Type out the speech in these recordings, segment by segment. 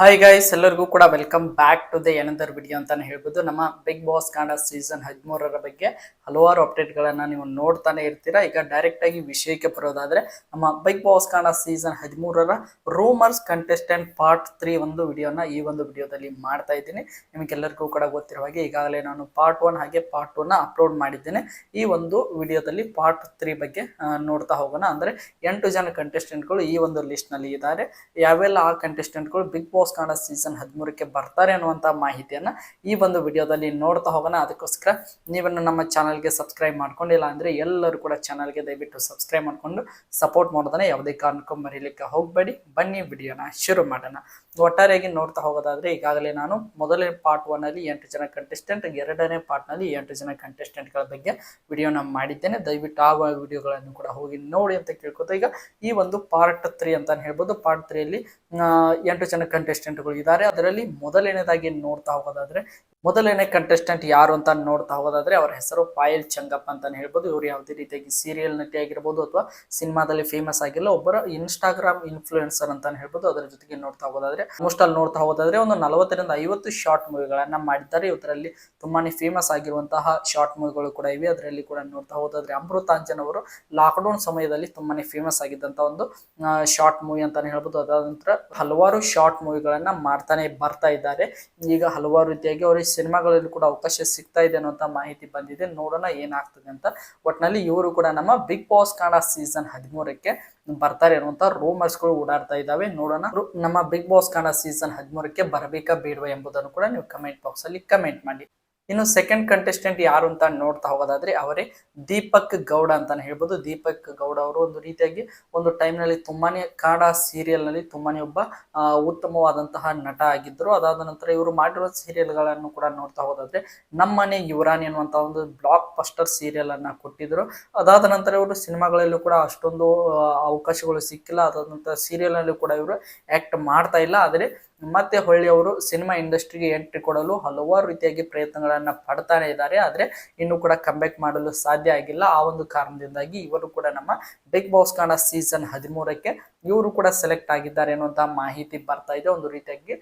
Hi guys, ಎಲ್ಲರಿಗೂ ಕೂಡ welcome back to the another video ಅಂತಾನೆ ಹೇಳ್ಬೋದು. ನಮ್ಮ ಬಿಗ್ ಬಾಸ್ ಕನ್ನಡ ಸೀಸನ್ 13ರ ಬಗ್ಗೆ ಹಲವಾರು ಅಪ್ಡೇಟ್ಗಳನ್ನ ನೀವು ನೋಡ್ತಾನೆ ಇರ್ತೀರಾ. ಈಗ ಡೈರೆಕ್ಟ್ ಆಗಿ ವಿಷಯಕ್ಕೆ ಬರೋದಾದ್ರೆ, ನಮ್ಮ ಬಿಗ್ ಬಾಸ್ ಕನ್ನಡ ಸೀಸನ್ 13ರ ರೂಮರ್ಸ್ ಕಂಟೆಸ್ಟೆಂಟ್ ಪಾರ್ಟ್ 3 ಒಂದು ವಿಡಿಯೋನ ಈ ಒಂದು ವಿಡಿಯೋದಲ್ಲಿ ಮಾಡ್ತಾ ಇದ್ದೀನಿ. ನಿಮಗೆಲ್ಲರಿಗೂ ಕೂಡ ಗೊತ್ತಿರುವ ಹಾಗೆ ಈಗಾಗಲೇ ನಾನು ಪಾರ್ಟ್ 1 ಹಾಗೆ ಪಾರ್ಟ್ 2ನ ಅಪ್ಲೋಡ್ ಮಾಡಿದ್ದೇನೆ. ಈ ಒಂದು ವಿಡಿಯೋದಲ್ಲಿ ಪಾರ್ಟ್ 3 ಬಗ್ಗೆ ನೋಡ್ತಾ ಹೋಗೋಣ. ಅಂದ್ರೆ 8 ಜನ ಕಂಟೆಸ್ಟೆಂಟ್ಗಳು ಈ ಒಂದು ಲಿಸ್ಟ್ ನಲ್ಲಿ ಇದ್ದಾರೆ. ಯಾವೆಲ್ಲ ಆ ಕಂಟೆಸ್ಟೆಂಟ್ಗಳು ಬಿಗ್ ಬಾಸ್ ಕನ್ನಡ ಸೀಸನ್ 13ಕ್ಕೆ ಬರ್ತಾರೆ ಅನ್ನುವಂತ ಮಾಹಿತಿಯನ್ನ ಈ ಒಂದು ವಿಡಿಯೋದಲ್ಲಿ ನೋಡ್ತಾ ಹೋಗೋಣ. ಅದಕ್ಕೋಸ್ಕರ ನೀವನ್ನು ನಮ್ಮ ಚಾನಲ್ಗೆ ಸಬ್ಸ್ಕ್ರೈಬ್ ಮಾಡ್ಕೊಂಡಿಲ್ಲ ಅಂದ್ರೆ ಎಲ್ಲರೂ ಕೂಡ ಚಾನಲ್ಗೆ ದಯವಿಟ್ಟು ಸಬ್ಸ್ಕ್ರೈಬ್ ಮಾಡ್ಕೊಂಡು ಸಪೋರ್ಟ್ ಮಾಡೋದನ್ನ ಯಾವುದೇ ಕಾರಣಕ್ಕೂ ಮರೀಲಿಕ್ಕೆ ಹೋಗಬೇಡಿ. ಬನ್ನಿ ವಿಡಿಯೋನ ಶುರು ಮಾಡೋಣ. ಒಟ್ಟಾರೆಯಾಗಿ ನೋಡ್ತಾ ಹೋಗೋದಾದ್ರೆ, ಈಗಾಗಲೇ ನಾನು ಮೊದಲನೇ ಪಾರ್ಟ್ 1 ಅಲ್ಲಿ 8 ಜನ ಕಂಟೆಸ್ಟೆಂಟ್, ಎರಡನೇ ಪಾರ್ಟ್ ನಲ್ಲಿ 8 ಜನ ಕಂಟೆಸ್ಟೆಂಟ್ ಗಳ ಬಗ್ಗೆ ವಿಡಿಯೋನ ಮಾಡಿದ್ದೇನೆ. ದಯವಿಟ್ಟು ಆ ವಿಡಿಯೋಗಳನ್ನು ಕೂಡ ಹೋಗಿ ನೋಡಿ ಅಂತ ಕೇಳ್ಕೊತಾ, ಈಗ ಈ ಒಂದು ಪಾರ್ಟ್ 3 ಅಂತ ಹೇಳ್ಬೋದು. ಪಾರ್ಟ್ 3 ಅಲ್ಲಿ 8 ಜನ ಕಂಟೆಸ್ಟೆಂಟ್ಗಳು ಇದ್ದಾರೆ. ಅದರಲ್ಲಿ ಮೊದಲನೇದಾಗಿ ನೋಡ್ತಾ ಹೋಗೋದಾದ್ರೆ, ಮೊದಲನೇ ಕಂಟೆಸ್ಟೆಂಟ್ ಯಾರು ಅಂತ ನೋಡ್ತಾ ಹೋಗೋದಾದ್ರೆ, ಅವರ ಹೆಸರು ಪಾಯಲ್ ಚಂಗಪ್ಪ ಅಂತಾನೆ ಹೇಳ್ಬೋದು. ಇವರು ಯಾವುದೇ ರೀತಿಯಾಗಿ ಸೀರಿಯಲ್ ನಟಿ ಆಗಿರ್ಬೋದು ಅಥವಾ ಸಿನಿಮಾದಲ್ಲಿ ಫೇಮಸ್ ಆಗಿಲ್ಲ, ಒಬ್ಬರ ಇನ್ಸ್ಟಾಗ್ರಾಮ್ ಇನ್ಫ್ಲೂಯೆನ್ಸರ್ ಅಂತಾನೆ ಹೇಳ್ಬೋದು. ಅದರ ಜೊತೆಗೆ ನೋಡ್ತಾ ಹೋಗೋದಾದ್ರೆ, ಆಲ್ಮೋಸ್ಟ್ ಅಲ್ಲಿ ನೋಡ್ತಾ ಹೋಗೋದಾದ್ರೆ ಒಂದು 40ರಿಂದ 50 ಶಾರ್ಟ್ ಮೂವಿಗಳನ್ನ ಮಾಡಿದ್ದಾರೆ. ಇದರಲ್ಲಿ ತುಂಬಾನೇ ಫೇಮಸ್ ಆಗಿರುವಂತಹ ಶಾರ್ಟ್ ಮೂವಿಗಳು ಕೂಡ ಇವೆ. ಅದರಲ್ಲಿ ಕೂಡ ನೋಡ್ತಾ ಹೋಗೋದಾದ್ರೆ, ಅಮೃತಾಂಜನ್ ಅವರು ಲಾಕ್ಡೌನ್ ಸಮಯದಲ್ಲಿ ತುಂಬಾನೇ ಫೇಮಸ್ ಆಗಿದ್ದಂತ ಒಂದು ಶಾರ್ಟ್ ಮೂವಿ ಅಂತಾನೆ ಹೇಳ್ಬೋದು. ಅದಾದ ನಂತರ ಹಲವಾರು ಶಾರ್ಟ್ ಮೂವಿಗಳನ್ನ ಮಾಡ್ತಾನೆ ಬರ್ತಾ ಇದ್ದಾರೆ. ಈಗ ಹಲವಾರು ರೀತಿಯಾಗಿ ಅವರಿಗೆ ಸಿನಿಮಾಗಳಲ್ಲಿ ಕೂಡ ಅವಕಾಶ ಸಿಗ್ತಾ ಇದೆ ಅನ್ನುವಂತ ಮಾಹಿತಿ ಬಂದಿದೆ. ನೋಡೋಣ ಏನಾಗ್ತದೆ ಅಂತ. ಒಟ್ನಲ್ಲಿ ಇವರು ಕೂಡ ನಮ್ಮ ಬಿಗ್ ಬಾಸ್ ಕನ್ನಡ ಸೀಸನ್ 13ಕ್ಕೆ ಬರ್ತಾರೆ ಅನ್ನುವಂತ ರೂಮರ್ಸ್ ಗಳು ಓಡಾಡ್ತಾ ಇದಾವೆ. ನೋಡೋಣ ನಮ್ಮ ಬಿಗ್ ಬಾಸ್ ಕನ್ನಡ ಸೀಸನ್ 13ಕ್ಕೆ ಬರಬೇಕಾ ಬೇಡವಾ ಎಂಬುದನ್ನು ಕೂಡ ನೀವು ಕಮೆಂಟ್ ಬಾಕ್ಸ್ ಅಲ್ಲಿ ಕಮೆಂಟ್ ಮಾಡಿ. ಇನ್ನು ಸೆಕೆಂಡ್ ಕಂಟೆಸ್ಟೆಂಟ್ ಯಾರು ಅಂತ ನೋಡ್ತಾ ಹೋಗೋದಾದ್ರೆ, ಅವರೇ ದೀಪಕ್ ಗೌಡ ಅಂತಾನೆ ಹೇಳ್ಬೋದು. ದೀಪಕ್ ಗೌಡ ಅವರು ಒಂದು ರೀತಿಯಾಗಿ ಒಂದು ಟೈಮ್ ನಲ್ಲಿ ತುಂಬಾನೇ ಕನ್ನಡ ಸೀರಿಯಲ್ ನಲ್ಲಿ ತುಂಬಾನೇ ಒಬ್ಬ ಉತ್ತಮವಾದಂತಹ ನಟ ಆಗಿದ್ರು. ಅದಾದ ನಂತರ ಇವರು ಮಾಡಿರುವ ಸೀರಿಯಲ್ ಗಳನ್ನು ಕೂಡ ನೋಡ್ತಾ ಹೋದಾದ್ರೆ, ನಮ್ಮನೆ ಯುವರಾಣಿ ಅನ್ನುವಂತ ಒಂದು ಬ್ಲಾಕ್ ಬಸ್ಟರ್ ಸೀರಿಯಲ್ ಅನ್ನ ಕೊಟ್ಟಿದ್ರು. ಅದಾದ ನಂತರ ಇವರು ಸಿನಿಮಾಗಳಲ್ಲೂ ಕೂಡ ಅಷ್ಟೊಂದು ಅವಕಾಶಗಳು ಸಿಕ್ಕಿಲ್ಲ. ಅದಾದ ನಂತರ ಸೀರಿಯಲ್ ನಲ್ಲಿ ಕೂಡ ಇವರು ಆಕ್ಟ್ ಮಾಡ್ತಾ ಇಲ್ಲ. ಆದರೆ ಮತ್ತೆ ಹೊಳ್ಳಿ ಅವರು ಸಿನಿಮಾ ಇಂಡಸ್ಟ್ರಿಗೆ ಎಂಟ್ರಿ ಕೊಡಲು ಹಲವಾರು ರೀತಿಯಾಗಿ ಪ್ರಯತ್ನಗಳನ್ನ ಪಡ್ತಾನೆ ಇದ್ದಾರೆ. ಆದ್ರೆ ಇನ್ನು ಕೂಡ ಕಂಬ್ಯಾಕ್ ಮಾಡಲು ಸಾಧ್ಯ ಆಗಿಲ್ಲ. ಆ ಒಂದು ಕಾರಣದಿಂದಾಗಿ ಇವರು ಕೂಡ ನಮ್ಮ ಬಿಗ್ ಬಾಸ್ ಕನ್ನಡ ಸೀಸನ್ 13ಕ್ಕೆ ಇವರು ಕೂಡ ಸೆಲೆಕ್ಟ್ ಆಗಿದ್ದಾರೆ ಅನ್ನುವಂತಹ ಮಾಹಿತಿ ಬರ್ತಾ ಇದೆ. ಒಂದು ರೀತಿಯಾಗಿ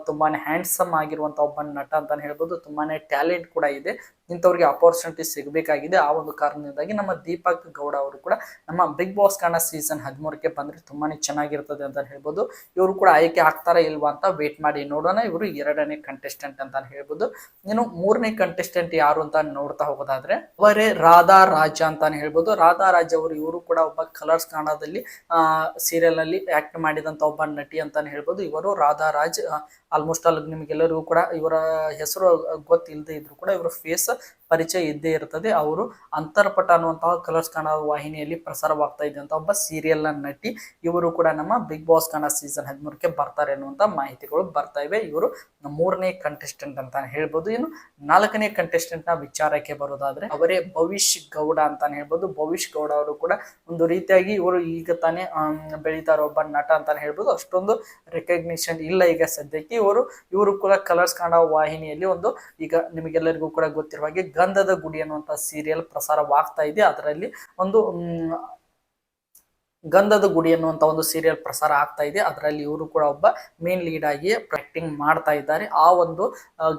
ತುಂಬಾನೇ ಹ್ಯಾಂಡ್ಸಮ್ ಆಗಿರುವಂತ ಒಬ್ಬ ನಟ ಅಂತಾನೆ ಹೇಳ್ಬೋದು. ತುಂಬಾನೇ ಟ್ಯಾಲೆಂಟ್ ಕೂಡ ಇದೆ. ಇಂಥವ್ರಿಗೆ ಅಪರ್ಚುನಿಟಿ ಸಿಗಬೇಕಾಗಿದೆ. ಆ ಒಂದು ಕಾರಣದಿಂದಾಗಿ ನಮ್ಮ ದೀಪಕ್ ಗೌಡ ಅವರು ಕೂಡ ನಮ್ಮ ಬಿಗ್ ಬಾಸ್ ಕನ್ನಡ ಸೀಸನ್ 13ಕ್ಕೆ ಬಂದ್ರೆ ತುಂಬಾನೇ ಚೆನ್ನಾಗಿರ್ತದೆ ಅಂತ ಹೇಳ್ಬೋದು. ಇವರು ಕೂಡ ಆಯ್ಕೆ ಆಗ್ತಾರಾ ಇಲ್ವಾ ಅಂತ ವೇಟ್ ಮಾಡಿ ನೋಡೋಣ. ಇವರು ಎರಡನೇ ಕಂಟೆಸ್ಟೆಂಟ್ ಅಂತ ಹೇಳ್ಬೋದು. ಇನ್ನು ಮೂರನೇ ಕಂಟೆಸ್ಟೆಂಟ್ ಯಾರು ಅಂತ ನೋಡ್ತಾ ಹೋಗೋದಾದ್ರೆ, ಅವರೇ ರಾಧಾ ರಾಜ ಅಂತಾನೆ ಹೇಳ್ಬೋದು. ರಾಧಾ ರಾಜ್ ಅವರು ಇವರು ಕೂಡ ಒಬ್ಬ ಕಲರ್ಸ್ ಕನ್ನಡದಲ್ಲಿ ಸೀರಿಯಲ್ ನಲ್ಲಿ ಆಕ್ಟ್ ಮಾಡಿದಂತ ಒಬ್ಬ ನಟಿ ಅಂತಾನೆ ಹೇಳ್ಬೋದು. ಇವರು ರಾಧಾ ರಾಜ್ ಆಲ್ಮೋಸ್ಟ್ ಅಲ್ಲಿ ನಿಮಗೆಲ್ಲರಿಗೂ ಕೂಡ ಇವರ ಹೆಸರು ಗೊತ್ತಿಲ್ಲದೆ ಇದ್ರು ಕೂಡ ಇವರ ಫೇಸ್ ಪರಿಚಯ ಇದ್ದೇ ಇರ್ತದೆ. ಅವರು ಅಂತರ್ಪಟ ಅನ್ನುವಂತಹ ಕಲರ್ಸ್ ಕನ್ನಡ ವಾಹಿನಿಯಲ್ಲಿ ಪ್ರಸಾರವಾಗ್ತಾ ಇದ್ದಂತ ಒಬ್ಬ ಸೀರಿಯಲ್ ನ ನಟಿ. ಇವರು ಕೂಡ ನಮ್ಮ ಬಿಗ್ ಬಾಸ್ ಕನ್ನಡ ಸೀಸನ್ 13ಕ್ಕೆ ಬರ್ತಾರೆ ಅನ್ನುವಂತ ಮಾಹಿತಿಗಳು ಬರ್ತಾ ಇವೆ. ಇವರು ಮೂರನೇ ಕಂಟೆಸ್ಟೆಂಟ್ ಅಂತ ಹೇಳ್ಬೋದು. ಇನ್ನು ನಾಲ್ಕನೇ ಕಂಟೆಸ್ಟೆಂಟ್ ನ ವಿಚಾರಕ್ಕೆ ಬರೋದಾದ್ರೆ, ಅವರೇ ಭವಿಷ್ ಗೌಡ ಅಂತಾನೆ ಹೇಳ್ಬೋದು. ಭವಿಷ್ ಗೌಡ ಅವರು ಕೂಡ ಒಂದು ರೀತಿಯಾಗಿ ಇವರು ಈಗ ತಾನೇ ಬೆಳೀತಾ ಇರೋ ಒಬ್ಬ ನಟ ಅಂತಾನೆ ಹೇಳ್ಬೋದು. ಅಷ್ಟೊಂದು ರೆಕಗ್ನಿಷನ್ ಇಲ್ಲ ಈಗ ಸದ್ಯಕ್ಕೆ. ಇವರು ಕೂಡ ಕಲರ್ಸ್ ಕನ್ನಡ ವಾಹಿನಿಯಲ್ಲಿ ಒಂದು ಈಗ ನಿಮಗೆಲ್ಲರಿಗೂ ಕೂಡ ಗೊತ್ತಿರುವ ಹಾಗೆ ಗಂಧದ ಗುಡಿ ಅನ್ನುವಂತ ಸೀರಿಯಲ್ ಪ್ರಸಾರವಾಗ್ತಾ ಇದೆ. ಅದರಲ್ಲಿ ಒಂದು ಗಂಧದ ಗುಡಿ ಅನ್ನುವಂತ ಒಂದು ಸೀರಿಯಲ್ ಪ್ರಸಾರ ಆಗ್ತಾ ಇದೆ. ಅದರಲ್ಲಿ ಇವರು ಕೂಡ ಒಬ್ಬ ಮೇನ್ ಲೀಡ್ ಆಗಿ ಆಕ್ಟಿಂಗ್ ಮಾಡ್ತಾ ಇದ್ದಾರೆ. ಆ ಒಂದು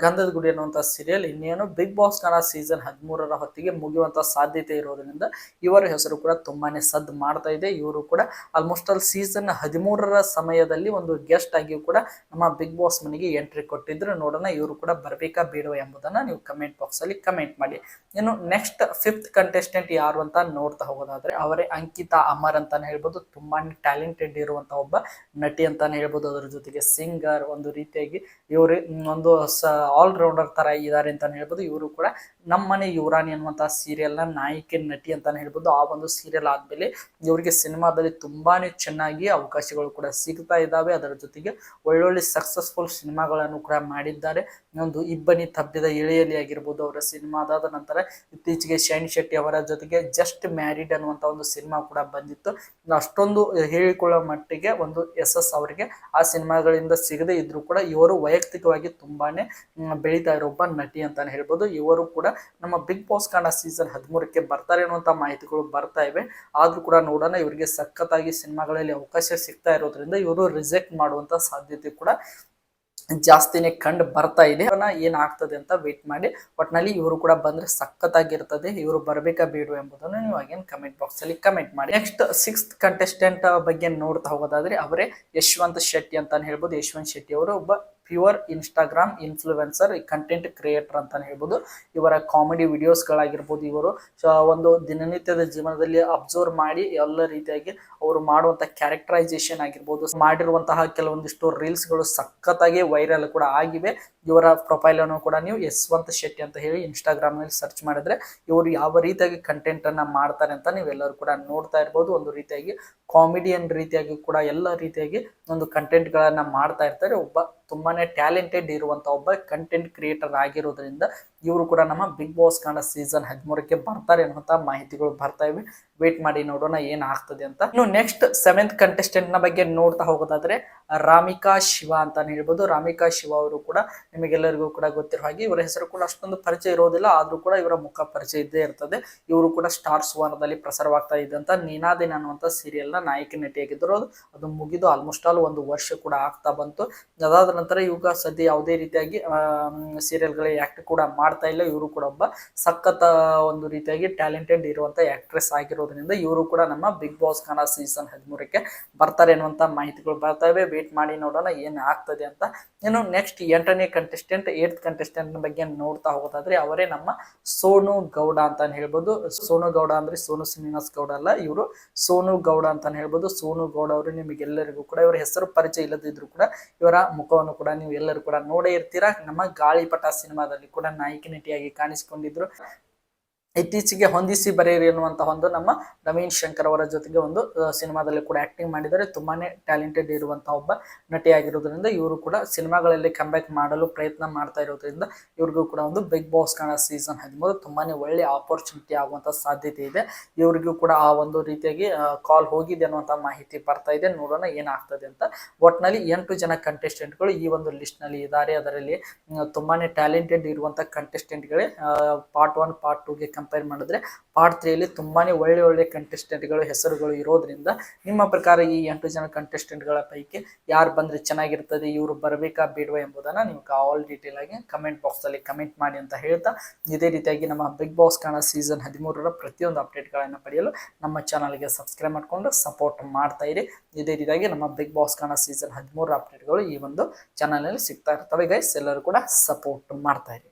ಗಂಧದ ಗುಡಿ ಅನ್ನುವಂತ ಸೀರಿಯಲ್ ಇನ್ನೇನು ಬಿಗ್ ಬಾಸ್ ಕನ್ನಡ ಸೀಸನ್ 13ರ ಹೊತ್ತಿಗೆ ಮುಗಿಯುವಂತ ಸಾಧ್ಯತೆ ಇರೋದ್ರಿಂದ ಇವರ ಹೆಸರು ಕೂಡ ತುಂಬಾನೇ ಸದ್ದು ಮಾಡ್ತಾ ಇದೆ. ಇವರು ಕೂಡ ಆಲ್ಮೋಸ್ಟ್ ಆಲ್ ಸೀಸನ್ 13ರ ಸಮಯದಲ್ಲಿ ಒಂದು ಗೆಸ್ಟ್ ಆಗಿಯೂ ಕೂಡ ನಮ್ಮ ಬಿಗ್ ಬಾಸ್ ಮನೆಗೆ ಎಂಟ್ರಿ ಕೊಟ್ಟಿದ್ರು. ನೋಡೋಣ ಇವರು ಕೂಡ ಬರ್ಬೇಕಾ ಬೇಡವಾ ಎಂಬುದನ್ನ ನೀವು ಕಮೆಂಟ್ ಬಾಕ್ಸ್ ಅಲ್ಲಿ ಕಮೆಂಟ್ ಮಾಡಿ. ಇನ್ನು ನೆಕ್ಸ್ಟ್ ಫಿಫ್ತ್ ಕಂಟೆಸ್ಟೆಂಟ್ ಯಾರು ಅಂತ ನೋಡ್ತಾ ಹೋಗೋದಾದ್ರೆ, ಅವರೇ ಅಂಕಿತಾ ಅಮರ್ ಅಂತಾನೆ ಹೇಳ್ಬೋದು. ತುಂಬಾನೇ ಟ್ಯಾಲೆಂಟೆಡ್ ಇರುವಂತ ಒಬ್ಬ ನಟಿ ಅಂತಾನೆ ಹೇಳ್ಬೋದು. ಅದರ ಜೊತೆಗೆ ಸಿಂಗರ್, ಒಂದು ರೀತಿಯಾಗಿ ಇವರು ಒಂದು ಆಲ್ರೌಂಡರ್ ತರ ಇದ್ದಾರೆ ಅಂತಾನೆ ಹೇಳ್ಬೋದು. ಇವರು ಕೂಡ ನಮ್ಮನೆ ಯುವರಾಣಿ ಅನ್ನುವಂತಹ ಸೀರಿಯಲ್ ನ ನಾಯಕಿ ನಟಿ ಅಂತಾನೆ ಹೇಳ್ಬೋದು. ಆ ಒಂದು ಸೀರಿಯಲ್ ಆದ್ಮೇಲೆ ಇವರಿಗೆ ಸಿನಿಮಾದಲ್ಲಿ ತುಂಬಾನೇ ಚೆನ್ನಾಗಿ ಅವಕಾಶಗಳು ಕೂಡ ಸಿಗ್ತಾ ಇದ್ದಾವೆ. ಅದರ ಜೊತೆಗೆ ಒಳ್ಳೊಳ್ಳೆ ಸಕ್ಸಸ್ಫುಲ್ ಸಿನಿಮಾಗಳನ್ನು ಕೂಡ ಮಾಡಿದ್ದಾರೆ. ಒಂದು ಇಬ್ಬನಿ ತಬ್ಬಿದ ಇಳೆಯಲ್ಲಿ ಆಗಿರ್ಬೋದು ಅವರ ಸಿನಿಮಾ. ಅದಾದ ನಂತರ ಇತ್ತೀಚೆಗೆ ಶೈನ್ ಶೆಟ್ಟಿ ಅವರ ಜೊತೆಗೆ ಜಸ್ಟ್ ಮ್ಯಾರಿಡ್ ಅನ್ನುವಂತ ಒಂದು ಸಿನಿಮಾ ಕೂಡ ಬಂದಿತ್ತು. ಅಷ್ಟೊಂದು ಹೇಳಿಕೊಳ್ಳೋ ಮಟ್ಟಿಗೆ ಒಂದು ಯಶಸ್ ಅವರಿಗೆ ಆ ಸಿನಿಮಾಗಳಿಂದ ಸಿಗದೆ ಇದ್ರು ಕೂಡ ಇವರು ವೈಯಕ್ತಿಕವಾಗಿ ತುಂಬಾನೇ ಬೆಳೀತಾ ಇರೋ ಒಬ್ಬ ನಟಿ ಅಂತಾನೆ ಹೇಳ್ಬೋದು. ಇವರು ಕೂಡ ನಮ್ಮ ಬಿಗ್ ಬಾಸ್ ಕನ್ನಡ ಸೀಸನ್ 13ಕ್ಕೆ ಬರ್ತಾರೆ ಅನ್ನುವಂತ ಮಾಹಿತಿಗಳು ಬರ್ತಾ ಇವೆ. ಆದ್ರೂ ಕೂಡ ನೋಡೋಣ, ಇವರಿಗೆ ಸಖತ್ತಾಗಿ ಸಿನಿಮಾಗಳಲ್ಲಿ ಅವಕಾಶ ಸಿಗ್ತಾ ಇರೋದ್ರಿಂದ ಇವರು ರಿಜೆಕ್ಟ್ ಮಾಡುವಂತ ಸಾಧ್ಯತೆ ಕೂಡ ಜಾಸ್ತಿನೇ ಕಂಡು ಬರ್ತಾ ಇದೆ. ಏನಾಗ್ತದೆ ಅಂತ ವೇಟ್ ಮಾಡಿ. ಒಟ್ನಲ್ಲಿ ಇವರು ಕೂಡ ಬಂದ್ರೆ ಸಖತ್ತಾಗಿರ್ತದೆ. ಇವರು ಬರ್ಬೇಕಾ ಬೇಡ ಎಂಬುದನ್ನು ನೀವು ಅಗೇನ್ ಕಮೆಂಟ್ ಬಾಕ್ಸ್ ಅಲ್ಲಿ ಕಮೆಂಟ್ ಮಾಡಿ. ನೆಕ್ಸ್ಟ್ 6th ಕಂಟೆಸ್ಟೆಂಟ್ ಬಗ್ಗೆ ನೋಡ್ತಾ ಹೋಗೋದಾದ್ರೆ ಅವರೇ ಯಶವಂತ್ ಶೆಟ್ಟಿ ಅಂತಾನೆ ಹೇಳ್ಬೋದು. ಯಶವಂತ್ ಶೆಟ್ಟಿ ಅವರು ಒಬ್ಬ pure Instagram influencer, content creator ಅಂತಾನೆ ಹೇಳ್ಬೋದು. ಇವರ ಕಾಮಿಡಿ ವಿಡಿಯೋಸ್ಗಳಾಗಿರ್ಬೋದು, ಇವರು ಒಂದು ದಿನನಿತ್ಯದ ಜೀವನದಲ್ಲಿ ಅಬ್ಸರ್ವ್ ಮಾಡಿ ಎಲ್ಲ ರೀತಿಯಾಗಿ ಅವರು ಮಾಡುವಂತ ಕ್ಯಾರೆಕ್ಟರೈಸೇಷನ್ ಆಗಿರ್ಬೋದು, ಮಾಡಿರುವಂತಹ ಕೆಲವೊಂದಿಷ್ಟು ರೀಲ್ಸ್ಗಳು ಸಖತ್ತಾಗಿ ವೈರಲ್ ಕೂಡ ಆಗಿವೆ. ಇವರ ಪ್ರೊಫೈಲ್ ಅನ್ನು ಕೂಡ ನೀವು ಯಶವಂತ್ ಶೆಟ್ಟಿ ಅಂತ ಹೇಳಿ ಇನ್ಸ್ಟಾಗ್ರಾಮ್ ನಲ್ಲಿ ಸರ್ಚ್ ಮಾಡಿದ್ರೆ ಇವರು ಯಾವ ರೀತಿಯಾಗಿ ಕಂಟೆಂಟ್ ಅನ್ನ ಮಾಡ್ತಾರೆ ಅಂತ ನೀವೆಲ್ಲರೂ ಕೂಡ ನೋಡ್ತಾ ಇರ್ಬೋದು. ಒಂದು ರೀತಿಯಾಗಿ ಕಾಮಿಡಿಯನ್ ರೀತಿಯಾಗಿ ಕೂಡ ಎಲ್ಲ ರೀತಿಯಾಗಿ ಒಂದು ಕಂಟೆಂಟ್ ಗಳನ್ನ ಮಾಡ್ತಾ ಇರ್ತಾರೆ. ಒಬ್ಬ ತುಂಬಾನೇ ಟ್ಯಾಲೆಂಟೆಡ್ ಇರುವಂತ ಒಬ್ಬ ಕಂಟೆಂಟ್ ಕ್ರಿಯೇಟರ್ ಆಗಿರೋದ್ರಿಂದ ಇವರು ಕೂಡ ನಮ್ಮ ಬಿಗ್ ಬಾಸ್ ಕನ್ನಡ ಸೀಸನ್ 13ಕ್ಕೆ ಬರ್ತಾರೆ ಅನ್ನುವಂತ ಮಾಹಿತಿಗಳು ಬರ್ತಾ ಇವೆ. ವೇಟ್ ಮಾಡಿ ನೋಡೋಣ ಏನ್ ಆಗ್ತದೆ ಅಂತ. ಇನ್ನು ನೆಕ್ಸ್ಟ್ 7th ಕಂಟೆಸ್ಟೆಂಟ್ ನ ಬಗ್ಗೆ ನೋಡ್ತಾ ಹೋಗೋದಾದ್ರೆ ರಾಮಿಕಾ ಶಿವ ಅಂತಾನೆ ಹೇಳ್ಬೋದು. ರಾಮಿಕಾ ಶಿವ ಅವರು ಕೂಡ ನಿಮಗೆಲ್ಲರಿಗೂ ಕೂಡ ಗೊತ್ತಿರೋ ಹಾಗೆ ಇವರ ಹೆಸರು ಕೂಡ ಅಷ್ಟೊಂದು ಪರಿಚಯ ಇರೋದಿಲ್ಲ, ಆದ್ರೂ ಕೂಡ ಇವರ ಮುಖ ಪರಿಚಯ ಇದ್ದೇ ಇರ್ತದೆ. ಇವರು ಕೂಡ ಸ್ಟಾರ್ ಸುವರ್ಣದಲ್ಲಿ ಪ್ರಸಾರವಾಗ್ತಾ ಇದ್ದಂತ ನೀನಾದಿನ ಅನ್ನುವಂತ ಸೀರಿಯಲ್ ನ ನಾಯಕಿ ನಟಿಯಾಗಿದ್ದರು. ಅದು ಮುಗಿದು ಆಲ್ಮೋಸ್ಟ್ ಆಲ್ 1 ವರ್ಷ ಕೂಡ ಆಗ್ತಾ ಬಂತು. ಅದಾದ ನಂತರ ಇವಾಗ ಸದ್ಯ ಯಾವುದೇ ರೀತಿಯಾಗಿ ಸೀರಿಯಲ್ಗಳ ಆಕ್ಟ್ ಕೂಡ ಮಾಡ್ತಾ ಇಲ್ಲ. ಇವರು ಕೂಡ ಒಬ್ಬ ಸಖತ್ ಒಂದು ರೀತಿಯಾಗಿ ಟ್ಯಾಲೆಂಟೆಡ್ ಇರುವಂತ ಆಕ್ಟ್ರೆಸ್ ಆಗಿರೋದ್ರಿಂದ ಇವರು ಕೂಡ ನಮ್ಮ ಬಿಗ್ ಬಾಸ್ ಕನ್ನಡ ಸೀಸನ್ 13ಕ್ಕೆ ಬರ್ತಾರೆ ಅನ್ನುವಂತ ಮಾಹಿತಿಗಳು ಬರ್ತಾ ಇವೆ. ವೇಟ್ ಮಾಡಿ ನೋಡೋಣ ಏನ್ ಆಗ್ತದೆ ಅಂತ. ಇನ್ನು ನೆಕ್ಸ್ಟ್ 8ನೇ ಕಂಟೆಸ್ಟೆಂಟ್ 8th ಕಂಟೆಸ್ಟೆಂಟ್ ಬಗ್ಗೆ ನೋಡ್ತಾ ಹೋಗೋದಾದ್ರೆ ಅವರೇ ನಮ್ಮ ಸೋನು ಗೌಡ ಅಂತಾನೆ ಹೇಳ್ಬೋದು. ಸೋನು ಗೌಡ ಅಂದ್ರೆ ಸೋನು ಶ್ರೀನಿವಾಸ್ ಗೌಡ ಅಲ್ಲ, ಇವರು ಸೋನು ಗೌಡ ಅಂತಾನೆ ಹೇಳ್ಬೋದು. ಸೋನು ಗೌಡ ಅವರು ನಿಮಗೆಲ್ಲರಿಗೂ ಕೂಡ ಇವರ ಹೆಸರು ಪರಿಚಯ ಇಲ್ಲದಿದ್ರು ಕೂಡ ಇವರ ಮುಖವನ್ನು ಕೂಡ ನೀವು ಎಲ್ಲರೂ ಕೂಡ ನೋಡೇ ಇರ್ತೀರಾ. ನಮ್ಮ ಗಾಳಿಪಟ ಸಿನಿಮಾದಲ್ಲಿ ಕೂಡ ನಾಯಕಿ ನಟಿಯಾಗಿ ಕಾಣಿಸಿಕೊಂಡಿದ್ರು. ಇತ್ತೀಚೆಗೆ ಹೊಂದಿಸಿ ಬರೆಯಿರಿ ಎನ್ನುವಂತಹ ಒಂದು ನಮ್ಮ ನವೀನ್ ಶಂಕರ್ ಅವರ ಜೊತೆಗೆ ಒಂದು ಸಿನಿಮಾದಲ್ಲಿ ಕೂಡ ಆಕ್ಟಿಂಗ್ ಮಾಡಿದರೆ. ತುಂಬಾನೇ ಟ್ಯಾಲೆಂಟೆಡ್ ಇರುವಂತಹ ಒಬ್ಬ ನಟಿಯಾಗಿರೋದ್ರಿಂದ ಇವರು ಕೂಡ ಸಿನಿಮಾಗಳಲ್ಲಿ ಕಂಬ್ಯಾಕ್ ಮಾಡಲು ಪ್ರಯತ್ನ ಮಾಡ್ತಾ ಇರೋದ್ರಿಂದ ಇವ್ರಿಗೂ ಕೂಡ ಒಂದು ಬಿಗ್ ಬಾಸ್ ಕನ್ನಡ ಸೀಸನ್ 13 ತುಂಬಾನೇ ಒಳ್ಳೆ ಆಪರ್ಚುನಿಟಿ ಆಗುವಂತ ಸಾಧ್ಯತೆ ಇದೆ. ಇವರಿಗೂ ಕೂಡ ಆ ಒಂದು ರೀತಿಯಾಗಿ ಕಾಲ್ ಹೋಗಿದೆ ಅನ್ನುವಂತ ಮಾಹಿತಿ ಬರ್ತಾ ಇದೆ. ನೋಡೋಣ ಏನಾಗ್ತದೆ ಅಂತ. ಒಟ್ನಲ್ಲಿ 8 ಜನ ಕಂಟೆಸ್ಟೆಂಟ್ಗಳು ಈ ಒಂದು ಲಿಸ್ಟ್ ನಲ್ಲಿ ಇದ್ದಾರೆ. ಅದರಲ್ಲಿ ತುಂಬಾನೇ ಟ್ಯಾಲೆಂಟೆಡ್ ಇರುವಂತ ಕಂಟೆಸ್ಟೆಂಟ್ಗಳೇ. ಪಾರ್ಟ್ 1 ಪಾರ್ಟ್ 2ಗೆ ಕಂಪೇರ್ ಮಾಡಿದ್ರೆ ಪಾರ್ಟ್ 3 ತುಂಬಾನೇ ಒಳ್ಳೆ ಕಂಟೆಸ್ಟೆಂಟ್ಗಳು ಹೆಸರುಗಳು ಇರೋದ್ರಿಂದ ನಿಮ್ಮ ಪ್ರಕಾರ ಈ 8 ಜನ ಕಂಟೆಸ್ಟೆಂಟ್ಗಳ ಪೈಕಿ ಯಾರು ಬಂದ್ರೆ ಚೆನ್ನಾಗಿರ್ತದೆ, ಇವರು ಬರಬೇಕಾ ಬೇಡವಾ ಎಂಬುದನ್ನ ನೀವು ಆಲ್ ಡೀಟೇಲ್ ಆಗಿ ಕಮೆಂಟ್ ಬಾಕ್ಸ್ ಅಲ್ಲಿ ಕಮೆಂಟ್ ಮಾಡಿ ಅಂತ ಹೇಳ್ತಾ, ಇದೇ ರೀತಿಯಾಗಿ ನಮ್ಮ ಬಿಗ್ ಬಾಸ್ ಕನ್ನಡ ಸೀಸನ್ 13ರ ಪ್ರತಿಯೊಂದು ಅಪ್ಡೇಟ್ಗಳನ್ನು ಪಡೆಯಲು ನಮ್ಮ ಚಾನಲ್ಗೆ ಸಬ್ಸ್ಕ್ರೈಬ್ ಮಾಡಿಕೊಂಡು ಸಪೋರ್ಟ್ ಮಾಡ್ತಾ ಇರಿ. ಇದೇ ರೀತಿಯಾಗಿ ನಮ್ಮ ಬಿಗ್ ಬಾಸ್ ಕನ್ನಡ ಸೀಸನ್ 13ರ ಅಪ್ಡೇಟ್ಗಳು ಈ ಒಂದು ಚಾನಲ್ ನಲ್ಲಿ ಸಿಗ್ತಾ ಇರ್ತವೆ ಗೈಸ್. ಎಲ್ಲರೂ ಕೂಡ ಸಪೋರ್ಟ್ ಮಾಡ್ತಾ ಇರಿ.